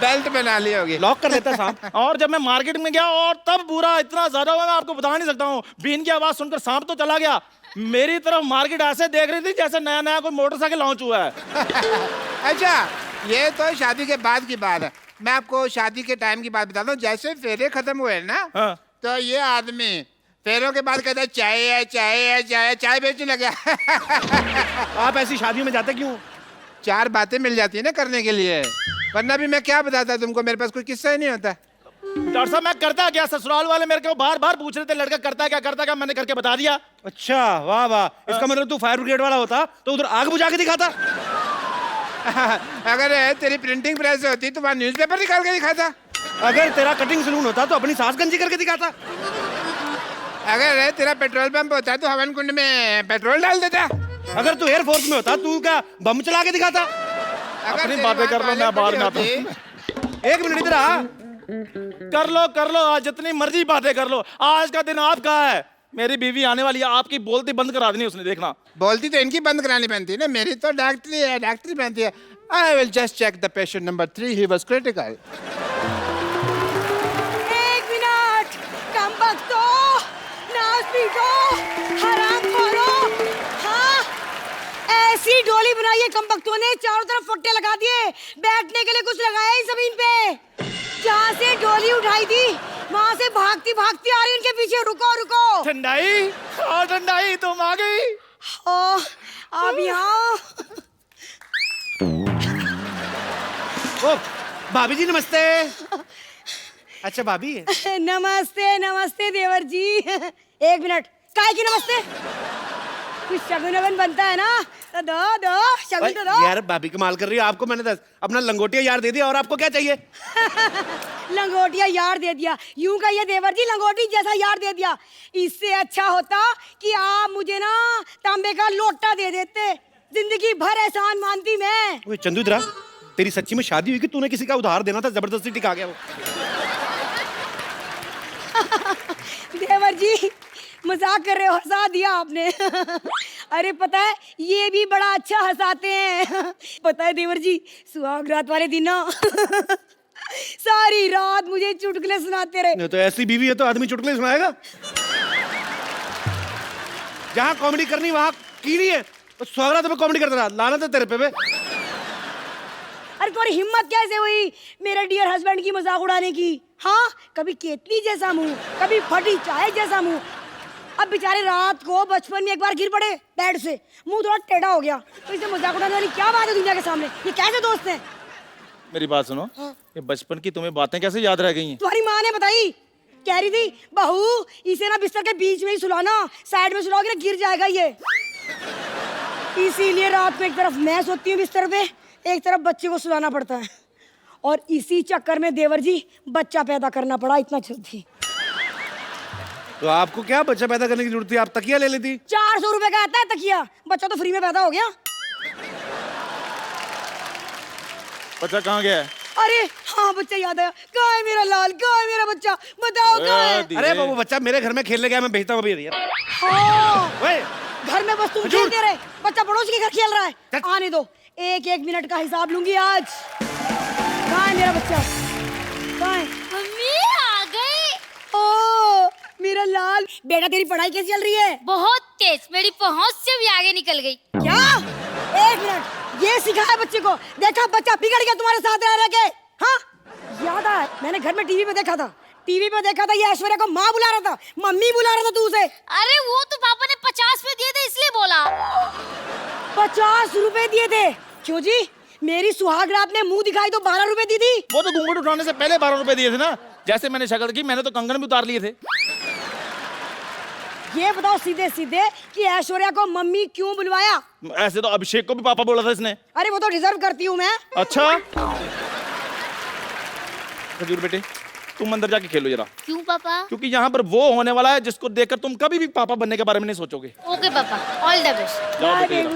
बेल्ट बना ली होगी। लॉक कर लेता सांप। और जब मैं मार्केट में गया और तब बुरा इतना ज्यादा हुआ, मैं आपको बता नहीं सकता हूँ। बीन की आवाज सुनकर सांप तो चला गया, मेरी तरफ मार्केट ऐसे देख रही थी जैसे नया नया कोई मोटरसाइकिल लॉन्च हुआ है। अच्छा, ये तो शादी के बाद की बात है। मैं आपको शादी के टाइम की बात बताता हूँ। जैसे फेरे खत्म हुए ना, हाँ। तो ये आदमी फेरों के बाद कहता है चाय है, चाय है, चाय है, चाय बेचने लगा। आप ऐसी शादियों में जाते क्यों? 4 बातें मिल जाती है ना करने के लिए, वरना भी मैं क्या बताता तुमको, मेरे पास कोई किस्सा ही नहीं होता। डॉक्टर साहब मैं करता क्या? ससुराल वाले मेरे को बार बार पूछ रहे थे लड़का करता क्या, मैंने करके बता दिया। अच्छा वाह वाह, इसका मतलब तू फायर ब्रिगेड वाला होता तो उधर आग बुझा के दिखाता। अगर तेरी प्रिंटिंग प्रेस होती तो वहाँ न्यूज़पेपर निकाल के दिखाता। अगर तेरा कटिंग सलून होता तो अपनी सास गंजी करके दिखाता। अगर तेरा पेट्रोल पंप होता तो हवन कुंड में पेट्रोल डाल देता। अगर तू एयरफोर्स में होता तू क्या बम चला के दिखाता। अगर अपनी तेरी बातें माँ कर लो, मैं बाद में आता हूँ। होती, एक मिनट इधर आ। कर लो आज जितनी मर्जी बातें कर लो। आज का दिन आपका है। मेरी बीवी आने वाली है, आपकी बोलती बंद करा देनी उसने, देखना। बोलती तो इनकी बंद करानी बनती है ना, मेरी तो डॉक्टरी है, डॉक्टरी बनती है। I will just check the patient number 3, he was critical. एक मिनट, कम बख्तो, नाच पीटो, हराम खोरो। हाँ, ऐसी डोली बनाई है कम बख्तों ने, चारों तरफ फट्टे लगा दिए, बैठने के लिए कुछ लगाया ही जमीन पे। जहाँ से डोली उठाई थी वहाँ से भागती भागती आ रही उनके पीछे। रुको रुको। ठंडाई, हाँ ठंडाई, तुम आ गई। ओ, आप यहाँ। ओ भाभी जी नमस्ते। अच्छा भाभी है। नमस्ते नमस्ते देवर जी। एक मिनट, काहे की नमस्ते? कुछ शगुन वगन बनता है ना, तो दो शगुन तो दो। यार भाभी कमाल कर रही है। आपको मैंने अपना लंगोटिया यार दे दिया और आपको क्या चाहिए? लंगोटिया यार दे दिया, यूं कहिए देवर जी, लंगोटी जैसा यार दे दिया। इससे अच्छा होता कि आप मुझे ना तांबे का लोटा दे देते, जिंदगी भर एहसान मानती मैं। ओए चंदू इधर आ। तेरी सच्ची में शादी हुई कि तूने किसी का उधार देना था, जबरदस्ती टिका गया वो? देवर जी मजाक कर रहे हो, हंसा दिया आपने। अरे पता है ये भी बड़ा अच्छा हंसाते हैं। पता है देवर जी, सुहाग रात वाले दिन ना सारी रात मुझे चुटकुले सुनाते रहे। नहीं तो ऐसी बीवी है तो आदमी चुटकुले सुनाएगा। जहाँ कॉमेडी करनी वहाँ कीड़ी है, तो सुहागरात में कॉमेडी करता रहा। लानत है तेरे पे बे। अरे तुम्हारी हिम्मत कैसे हुई मेरे डियर हस्बैंड की मजाक उड़ाने की? हाँ, कभी केतली जैसा मुंह, कभी फटी चाय जैसा मुंह। अब बेचारे रात को बचपन में एक बार गिर पड़े बेड से, मुंह थोड़ा टेढ़ा हो गया, तो इसे मजाक उड़ाने वाली क्या बात है दुनिया के सामने? ये कैसे दोस्त हैं? मेरी बात सुनो। हाँ। ये बचपन की तुम्हें बातें कैसे याद रह गई हैं? तुम्हारी माँ ने बताई, कह रही थी बहू इसे ना बिस्तर के बीच में ही सुलाना, साइड में सुलाओगे ना गिर जाएगा ये। इसीलिए रात को एक तरफ मैं सोती हूँ बिस्तर पे, एक तरफ बच्चे को सुलाना पड़ता है। और इसी चक्कर में देवर जी बच्चा पैदा करना पड़ा, इतना जल्दी। तो आपको क्या बच्चा पैदा करने की जरूरत थी? आप तकिया ले लेती। 400 रुपए का आता है तकिया, बच्चा तो फ्री में पैदा हो गया। बच्चा कहाँ गया है? अरे हाँ, बच्चा याद आया। कहाँ है मेरा लाल, कहाँ है मेरा बच्चा, बताओ कहाँ है? अरे वो बच्चा मेरे घर में खेलने गया, मैं भेजता हूँ अभी। हाँ, ओए घर में बस तुम खेलते रहे, बच्चा पड़ोस के घर खेल रहा है। आने दो, एक एक मिनट का हिसाब लूंगी आज। कहाँ है मेरा बच्चा? कहाँ है? मम्मी आ गई। ओ मेरा लाल बेटा, तेरी पढ़ाई कैसी चल रही है? बहुत तेज, मेरी पहुंच से भी आगे निकल गई। क्या? एक मिनट, ये सिखाया बच्चे को? देखा बच्चा बिगड़ गया तुम्हारे साथ रह रह के। हाँ याद आया, मैंने घर में टीवी पे देखा था, ये ऐश्वर्या को माँ बुला रहा था, मम्मी बुला रहा था तू उसे। अरे वो तो पापा ने 50 में दिए थे इसलिए बोला। 50 रुपए दिए थे? क्यों जी, मेरी सुहाग रात में मुंह दिखाई तो 12 रुपए दी थी। वो तो घूंघट उठाने से पहले 12 रुपए दिए थे ना। जैसे मैंने शक्ल की, मैंने तो कंगन भी उतार लिए थे। ये बताओ सीधे सीधे कि ऐश्वर्या को मम्मी क्यों बुलवाया? ऐसे तो अभिषेक को भी पापा बोला था इसने। अरे वो तो डिजर्व करती हूँ मैं। अच्छा खजूर बेटे, तुम अंदर जाके खेलो जरा। क्यों पापा? क्योंकि यहाँ पर वो होने वाला है जिसको देखकर तुम कभी भी पापा बनने के बारे में नहीं सोचोगे। ओके पापा, ऑल द बेस्ट। जाओ बेटे जरा।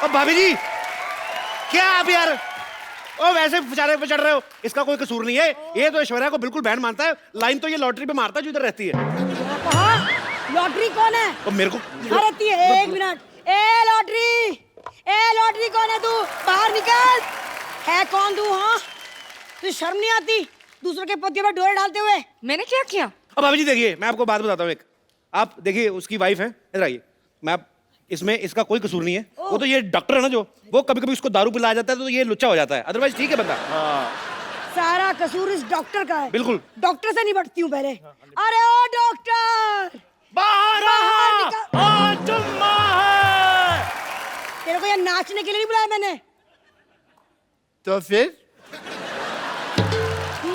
अब भाभी जी क्या आप यार, ओ वैसे बेचारे पे चढ़ रहे हो? इसका कोई कसूर नहीं है, ये तो ऐश्वर्या को बिल्कुल बैंड मानता है। लाइन तो ये लॉटरी पे मारता है जो इधर रहती है। लॉटरी कौन है? और मेरे को यहाँ रहती है। एक मिनट, ए लॉटरी कौन है? तू बाहर निकल। है कौन तू? हाँ, तुझे शर्म नहीं आती दूसरों के पतियों पर डोरे डालते हुए? मैंने क्या किया? अब भाभी जी देखिए, मैं आपको बात बताता हूँ एक। आप देखिए, उसकी वाइफ है, इधर आइए। मैं इसमें इसका कोई कसूर नहीं है। वो तो ये डॉक्टर है ना, जो वो कभी कभी उसको दारू पिलाया जाता है तो ये लुच्चा हो जाता है, अदरवाइज ठीक है बंदा। सारा कसूर इस डॉक्टर का है। बिल्कुल। डॉक्टर से निपटती हूँ पहले। अरे ओ डॉक्टर, बाहर आ, जुम्मा है। तेरे को यहाँ नाचने के लिए नहीं बुलाया मैंने, तो फिर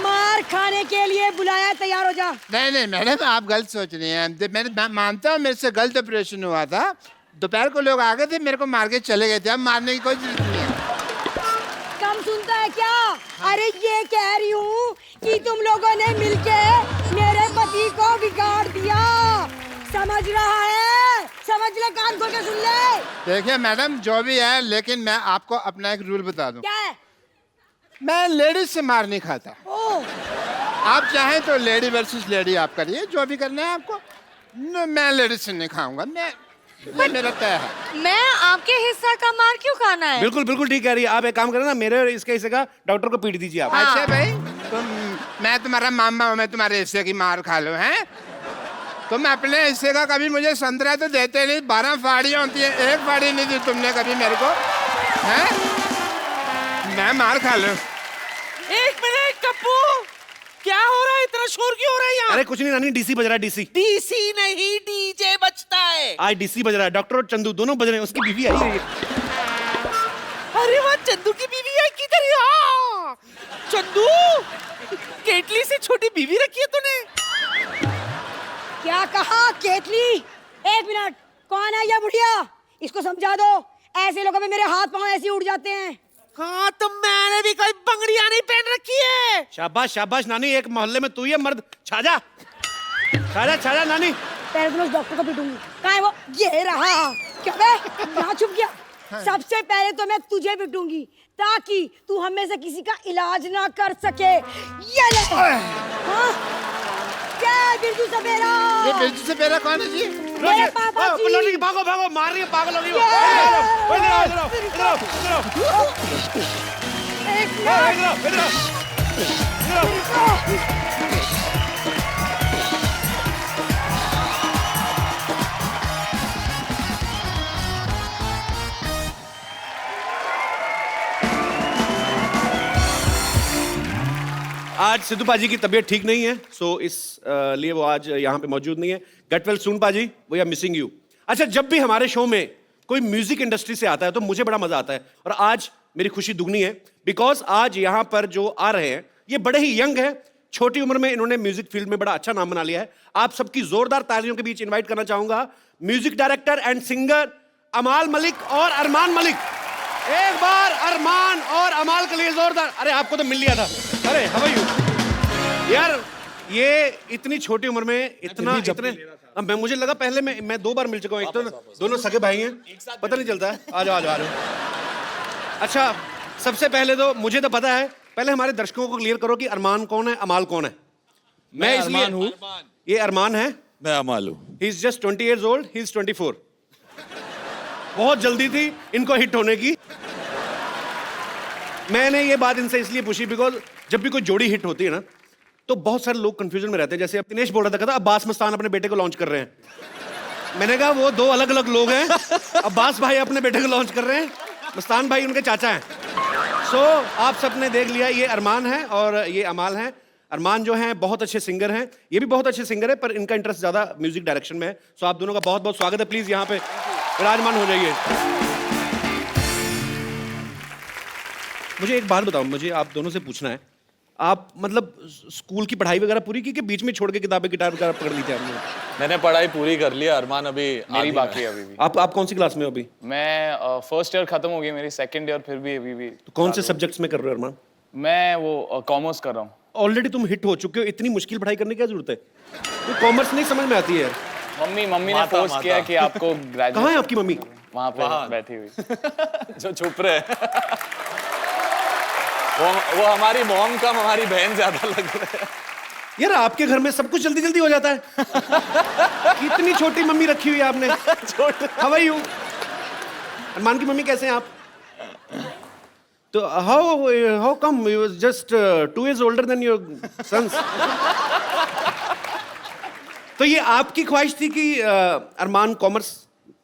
मार खाने के लिए बुलाया। तैयार हो जा। नहीं मैडम, आप गलत सोच रही हैं। मैं मानता हूँ मेरे से गलत ऑपरेशन हुआ था। दोपहर को लोग आ गए थे, मेरे को मार के चले गए थे। अब मारने की कोई जरूरत नहीं है। कम सुनता है क्या? अरे ये कह रही हूँ कि तुम लोगों ने मिलके मेरे पति को बिगाड़ दिया, समझ रहा है? समझ ले, कान खोल के सुन ले। देखिए मैडम, जो भी है, लेकिन मैं आपको अपना एक रूल बता दूं। क्या है? मैं लेडीज से मार नहीं खाता। ओ, आप चाहें तो लेडी वर्सेस लेडी आप करिए, जो भी करना है आपको। मैं लेडीज से नहीं खाऊंगा, मैं मेरा तय है। मैं आपके हिस्सा का मार क्यों खाना है? बिल्कुल बिल्कुल ठीक कह रही है। आप एक काम करें ना, मेरे और इसके हिस्से का डॉक्टर को पीट दीजिए आप। अच्छा भाई, मैं तुम्हारा मामा हूं, मैं तुम्हारे हिस्से की मार खा लूं, हैं? तुम अपने हिस्से का कभी मुझे संतरा तो देते नहीं। 12 फाड़ियां होती है, एक फाड़ी नहीं दी तुमने कभी मेरे को, हैं? मैं मार खा लूं। एक मिनट कप्पू, क्या हो रहा है? इतना शोर क्यों हो रहा है यहाँ? अरे कुछ नहीं नानी, डीसी बज रहा है, डीसी। डीसी नहीं, डीजे बजता है। आज डीसी बज रहा है, डॉक्टर और चंदू दोनों बज रहे हैं। उसकी बीवी आई है। अरे वाह, चंदू की बीवी है किधर? यहाँ चंदू, केटली से छोटी बीवी रखी है तूने? क्या कहा केतली? एक मिनट, कौन है ये बुढ़िया? इसको समझा दो। ऐसे लोगों में मेरे हाथ पांव ऐसे ही उड़ जाते हैं। हाँ, तो मैंने भी कोई बंगड़ियां नहीं पहन रखी है। शाबाश शाबाश नानी, एक मोहल्ले में तू ही है मर्द। छाजा छाजा छाजा नानी। पहले तो मैं उस डॉक्टर को पीटूंगी। कहाँ है वो? ये रहा। क्या बे, यहाँ छुप गया? सबसे पहले तो मैं तुझे पीटूंगी ताकि तू हमें से किसी का इलाज ना कर सके। ये ले। हाँ? क्या बिरजू सपेरा? ये बिरजू सपेरा कौन है जी? मेरे पापा जी। लौटी, भागो भागो, मार रही है, पागल हो गई वो। इधर आओ, इधर आओ, इधर आओ, इधर आओ, इधर आओ, एक इधर आओ, इधर आओ, इधर आओ। आज सिद्धू पाजी की तबीयत ठीक नहीं है, सो इस लिए वो आज यहाँ पे मौजूद नहीं है। गेट वेल सून पाजी, वी आर मिसिंग यू। अच्छा, जब भी हमारे शो में कोई म्यूजिक इंडस्ट्री से आता है तो मुझे बड़ा मजा आता है, और आज मेरी खुशी दुगनी है बिकॉज आज यहाँ पर जो आ रहे हैं ये बड़े ही यंग है। छोटी उम्र में इन्होंने म्यूजिक फील्ड में बड़ा अच्छा नाम बना लिया है। आप सबकी जोरदार तालियों के बीच इन्वाइट करना चाहूंगा म्यूजिक डायरेक्टर एंड सिंगर अमाल मलिक और अरमान मलिक। एक बार अरमान और अमाल के लिए जोरदार। अरे आपको तो मिल लिया था। अरे हाउ आर यू यार, ये इतनी छोटी उम्र में इतने अब मैं मुझे लगा पहले मैं 2 बार मिल चुका हूँ। एक तो दोनों सगे भाई हैं, पता नहीं चलता है। आ जाओ आ जाओ आ जाओ। अच्छा, सबसे पहले तो मुझे तो पता है, पहले हमारे दर्शकों को क्लियर करो कि अरमान कौन है, अमाल कौन है। मैं इसलिए हूँ, ये अरमान है, मैं अमाल हूँ। He is just 20 years old, he is 24। बहुत जल्दी थी इनको हिट होने की। मैंने ये बात इनसे इसलिए पूछी बिकॉज जब भी कोई जोड़ी हिट होती है ना तो बहुत सारे लोग कंफ्यूजन में रहते हैं। जैसे अब दिनेश बोल रहा था, कहता अब्बास मस्तान अपने बेटे को लॉन्च कर रहे हैं। मैंने कहा वो 2 अलग अलग लोग हैं। अब्बास भाई अपने बेटे को लॉन्च कर रहे हैं, मस्तान भाई उनके चाचा हैं। सो आप सबने देख लिया, ये अरमान है और ये अमाल है। अरमान जो हैं बहुत अच्छे सिंगर हैं, ये भी बहुत अच्छे सिंगर है, पर इनका इंटरेस्ट ज्यादा म्यूजिक डायरेक्शन में है। सो आप दोनों का बहुत बहुत स्वागत है। प्लीज यहाँ पे विराजमान हो जाइए। मुझे एक बात बताओ, मुझे आप दोनों से पूछना है, आप मतलब स्कूल की पढ़ाई वगैरह पूरी की कि बीच में छोड़ के किताबें गिटार वगैरह पकड़ ली थी आपने? मैंने पढ़ाई पूरी कर लिया, अरमान अभी मेरी बाकी है अभी भी। आप कौन सी क्लास में हो अभी? मैं फर्स्ट ईयर खत्म हो गई मेरी, सेकंड ईयर फिर भी अभी भी। तो कौन से सब्जेक्ट्स में कर रहे हो अरमान? मैं वो कॉमर्स कर रहा हूँ। ऑलरेडी तुम हिट हो चुके हो, इतनी मुश्किल पढ़ाई करने की क्या जरूरत है? तो कॉमर्स नहीं समझ में आती है। मम्मी ने फोर्स किया कि आपको ग्रेजुएट। कहाँ है आपकी मम्मी? वहाँ पे बैठी हुई। जो छुप रहे वो हमारी मॉम कम हमारी बहन ज्यादा लग रहे हैं। यार आपके घर में सब कुछ जल्दी जल्दी हो जाता है। कितनी छोटी मम्मी रखी हुई है आपने। How are you? अरमान की मम्मी कैसे हैं आप? तो how come you was just 2 years older than your sons? तो ये आपकी ख्वाहिश थी कि अरमान कॉमर्स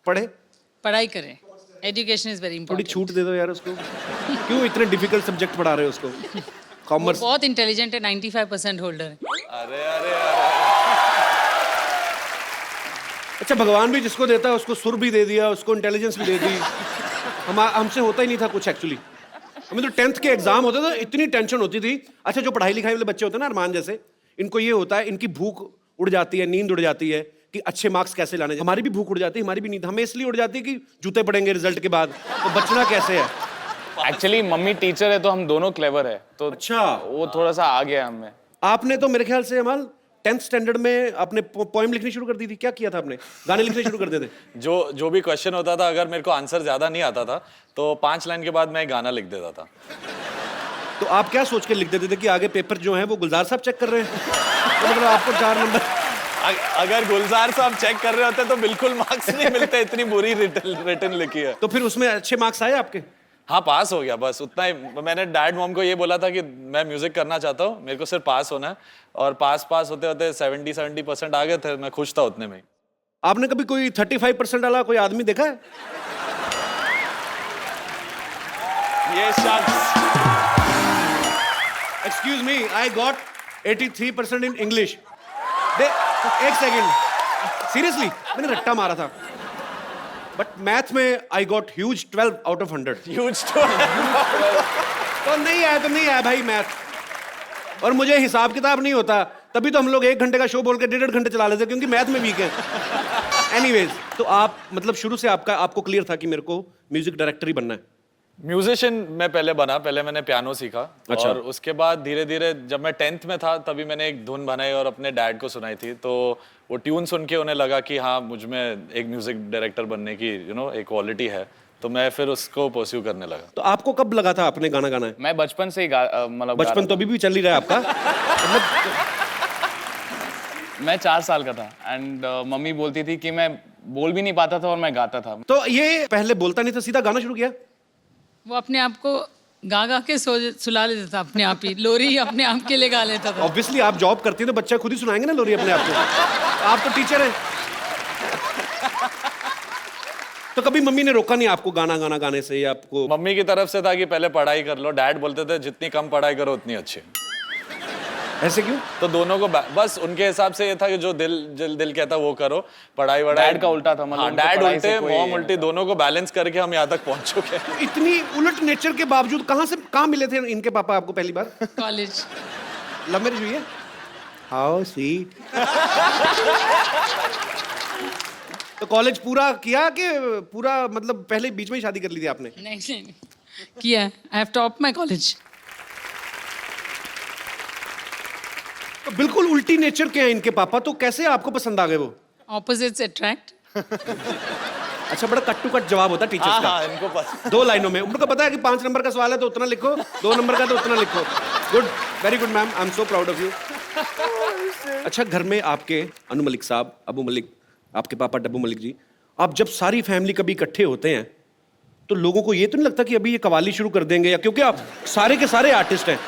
पढ़े? पढ़ाई करें, एजुकेशन इज वेरी थोड़ी इंपॉर्टेंट। छूट दे दो यार उसको। क्यों इतने डिफिकल्ट सब्जेक्ट पढ़ा रहे हो उसको? कॉमर्स बहुत इंटेलिजेंट है, 95% होल्डर है। अरे अरे अच्छा, भगवान भी जिसको देता है उसको सुर भी दे दिया, उसको इंटेलिजेंस भी दे दी। हमसे होता ही नहीं था कुछ एक्चुअली। हमें तो 10th के एग्जाम होते थे, इतनी टेंशन होती थी। अच्छा, जो पढ़ाई लिखाई वाले बच्चे होते हैं ना अरमान जैसे, इनको ये होता है, इनकी भूख उड़ जाती है, नींद उड़ जाती है कि अच्छे मार्क्स कैसे लाने। हमारी भी भूख उड़ जाती है, हमारी भी नींद हमें इसलिए उड़ जाती है कि जूते पड़ेंगे रिजल्ट के बाद, तो बचना कैसे है। एक्चुअली मम्मी टीचर है तो हम दोनों क्लेवर है, तो अच्छा, वो थोड़ा सा आ गया हमें। आपने तो मेरे ख्याल से अमल 10th स्टैंडर्ड में आपने पोएम लिखनी शुरू कर दी थी? क्या किया था आपने? गाने लिखने शुरू कर देते? जो भी क्वेश्चन होता था, अगर मेरे को आंसर ज्यादा नहीं आता था तो 5 लाइन के बाद मैं एक गाना लिख देता था। तो आप क्या सोच के लिख देते थे कि आगे पेपर जो है वो गुलजार साहब चेक कर रहे हैं? तो मतलब आपको 4 नंबर। अगर गुलजार साहब चेक कर रहे होते तो बिल्कुल मार्क्स नहीं मिलते, इतनी बुरी रिटर्न लिखी है। तो फिर उसमें अच्छे मार्क्स आए आपके? हाँ, पास हो गया, बस उतना ही। मैंने डैड मॉम को ये बोला था कि मैं म्यूजिक करना चाहता हूँ, मेरे को सिर्फ पास होना है, और पास होते होते 70% आ गए थे। मैं खुश था उतने में। आपने कभी कोई 35% वाला कोई आदमी देखा है? ये शख्स, excuse me, I got 83% in English. एक सेकेंड, सीरियसली मैंने रट्टा मारा था, बट मैथ में I got huge 12 out of 100। Huge तो नहीं आया भाई मैथ। और मुझे हिसाब किताब नहीं होता, तभी तो हम लोग 1 घंटे का शो बोल के 1.5 घंटे चला लेते, क्योंकि मैथ में वीक है। एनीवेज, तो आप मतलब शुरू से आपको क्लियर था कि मेरे को म्यूजिक डायरेक्टर ही बनना है? म्यूजिशियन मैं पहले मैंने पियानो सीखा। अच्छा। और उसके बाद धीरे धीरे जब मैं 10th में था तभी मैंने एक धुन बनाई और अपने डैड को सुनाई थी, तो वो ट्यून सुन के उन्हें लगा कि हाँ, मुझ में एक म्यूजिक डायरेक्टर बनने की एक क्वालिटी है, तो मैं फिर उसको परस्यू करने लगा। तो आपको कब लगा था आपने गाना गाना है? मैं बचपन से ही मतलब बचपन तो अभी भी चल ही रहा है आपका। मतलब मैं 4 साल का था एंड मम्मी बोलती थी कि मैं बोल भी नहीं पाता था और मैं गाता था। तो ये पहले बोलता नहीं था, सीधा गाना शुरू किया? वो अपने आप को गा के सुला लेता था, अपने आप ही लोरी अपने आप के लिए गा लेता था। ऑब्वियसली आप जॉब करती हैं तो बच्चा खुद ही सुनाएंगे ना लोरी अपने आप को। आप तो टीचर हैं। तो कभी मम्मी ने रोका नहीं आपको गाना गाने से? या आपको मम्मी की तरफ से था कि पहले पढ़ाई कर लो, डैड बोलते थे जितनी कम पढ़ाई करो उतनी अच्छी। ऐसे क्यों? तो दोनों को बस उनके हिसाब से ये था कि जो दिल कहता वो करो, पढ़ाई वढ़ाई। डैड का उल्टा था, मतलब हाँ, उनको डैड पढ़ाई उल्टे से कोई- मॉम उल्टी, दोनों को बैलेंस करके हम यहाँ तक पहुंच चुके हैं। इतनी उलट नेचर के बावजूद कहाँ मिले थे इनके पापा आपको पहली बार? कॉलेज। लव मैरिज हुई है? How sweet. तो कॉलेज पूरा किया कि पूरा मतलब पहले बीच में ही शादी कर ली थी आपने? नहीं किया। I have top my college. तो बिल्कुल उल्टी नेचर के हैं इनके पापा, तो कैसे आपको पसंद आ गए वो? Opposites attract. अच्छा, बड़ा कट टू कट जवाब होता है टीचर्स का। हाँ, इनको पता। 2 लाइनों में उनको पता है कि 5 नंबर का सवाल है तो उतना लिखो, 2 नंबर का तो उतना लिखो। Good, very good ma'am, I am so proud of you. अच्छा, घर में आपके अनु मलिक साहब, अबू मलिक, आपके पापा डब्बू मलिक जी, आप जब सारी फैमिली कभी इकट्ठे होते हैं तो लोगों को ये तो नहीं लगता कि अभी ये कवाली शुरू कर देंगे? या क्योंकि आप सारे के सारे आर्टिस्ट हैं,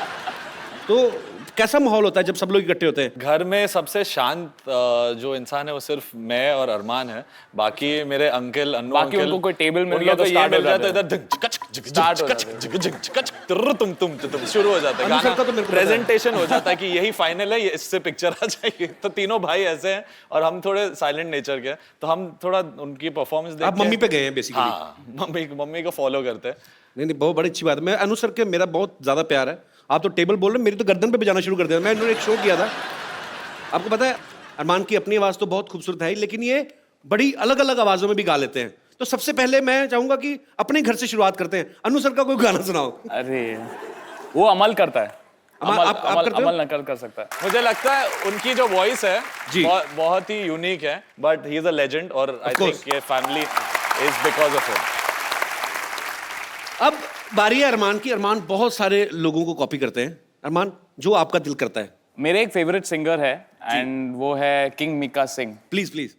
तो कैसा माहौल होता है जब सब लोग इकट्ठे होते हैं? घर में सबसे शांत जो इंसान है वो सिर्फ मैं और अरमान है। बाकी मेरे अंकल, अन्नू बाकी अंकल, उनको कोई टेबल मिल उन गया लोग तो को ये start हो मिल गया तो जाते इधर Start हो जाते तुम शुरू हो जाता है अन्नू सर का तो मेरे गाना, को पता है। प्रेजेंटेशन हो जाता है कि यही फाइनल है, ये इससे पिक्चर आ जाएगी। तो तीनों भाई ऐसे हैं और हम थोड़े साइलेंट नेचर के हैं, तो हम थोड़ा उनकी परफॉर्मेंस देख आप मम्मी पे गए हैं बेसिकली? हाँ, मम्मी को फॉलो करते हैं। नहीं, बहुत बड़ी अच्छी बात है। मैं अनु सर के मेरा बहुत ज्यादा प्यार है। आप तो टेबल बोल रहे हैं, मेरी तो गर्दन पे बजाना शुरू कर दिया। मैं इन्होंने एक शो किया था, आपको पता है, अरमान की अपनी आवाज तो बहुत खूबसूरत है, लेकिन ये बड़ी अलग अलग आवाजों में भी गा लेते हैं। तो सबसे पहले मैं चाहूंगा कि अपने घर से शुरुआत करते हैं। अनु सर का कोई गाना सुनाओ। अरे वो अमल करता है। आप करते हो? अमल नकल कर सकता है। मुझे लगता है उनकी जो वॉइस है जी। बहुत ही यूनिक है, but he is a legend और आई course. थिंक ये family is because of him. अब बारी है अरमान की। अरमान बहुत सारे लोगों को कॉपी करते हैं। अरमान, जो आपका दिल करता है। मेरे एक फेवरेट सिंगर है एंड वो है king Mika Singh. Please please.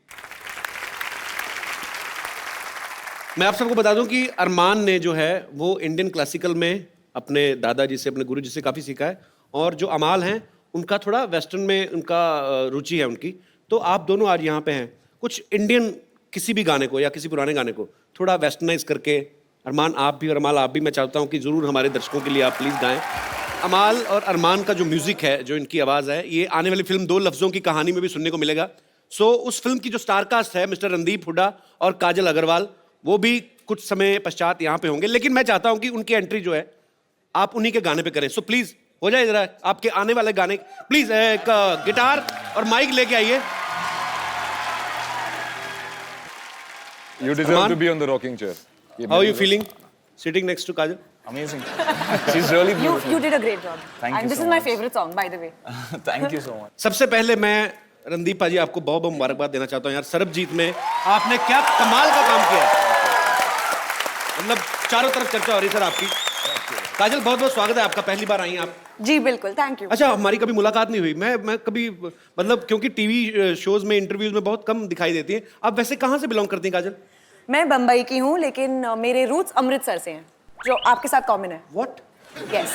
मैं आप सबको बता दूं कि अरमान ने जो है वो इंडियन क्लासिकल में अपने दादाजी से, अपने गुरुजी से काफ़ी सीखा है, और जो अमाल हैं उनका थोड़ा वेस्टर्न में उनका रुचि है उनकी। तो आप दोनों आज यहाँ पे हैं, कुछ इंडियन किसी भी गाने को या किसी पुराने गाने को थोड़ा वेस्टर्नाइज करके, अरमान आप भी और अमाल आप भी, मैं चाहता हूँ कि ज़रूर हमारे दर्शकों के लिए आप प्लीज़ गाएं। अमाल और अरमान का जो म्यूज़िक है, जो इनकी आवाज़ है, ये आने वाली फिल्म 2 लफ्ज़ों की कहानी में भी सुनने को मिलेगा। सो उस फिल्म की जो स्टारकास्ट है, मिस्टर रणदीप हुड्डा और काजल अग्रवाल, वो भी कुछ समय पश्चात यहाँ पे होंगे। लेकिन मैं चाहता हूँ कि उनकी एंट्री जो है आप उन्हीं के गाने पे करें। सो प्लीज़ हो जाए जरा आपके आने वाले गाने। प्लीज़ एक गिटार और माइक लेके आइए। You deserve to be on the rocking chair. How are you feeling sitting next to Kajal? amazing. She's really beautiful. You did a great job. Thank you And this so is my much. favorite song, by the way. Thank you so much. सबसे पहले मैं रणदीप पाजी आपको बहुत बहुत मुबारकबाद देना चाहता हूँ यार। सरबजीत में आपने क्या कमाल का काम किया है, मतलब चारों तरफ चर्चा हो रही सर आपकी। काजल बहुत बहुत स्वागत है आपका, पहली बार आई हैं आप। जी बिल्कुल, थैंक यू। अच्छा, हमारी कभी मुलाकात नहीं हुई। मैं कभी मतलब क्योंकि टीवी शोज में इंटरव्यूज में बहुत कम दिखाई देती हैं। आप वैसे कहाँ से बिलोंग करती हैं काजल? मैं बम्बई की हूँ, लेकिन मेरे रूट्स अमृतसर से हैं, जो आपके साथ कॉमन है। व्हाट? यस।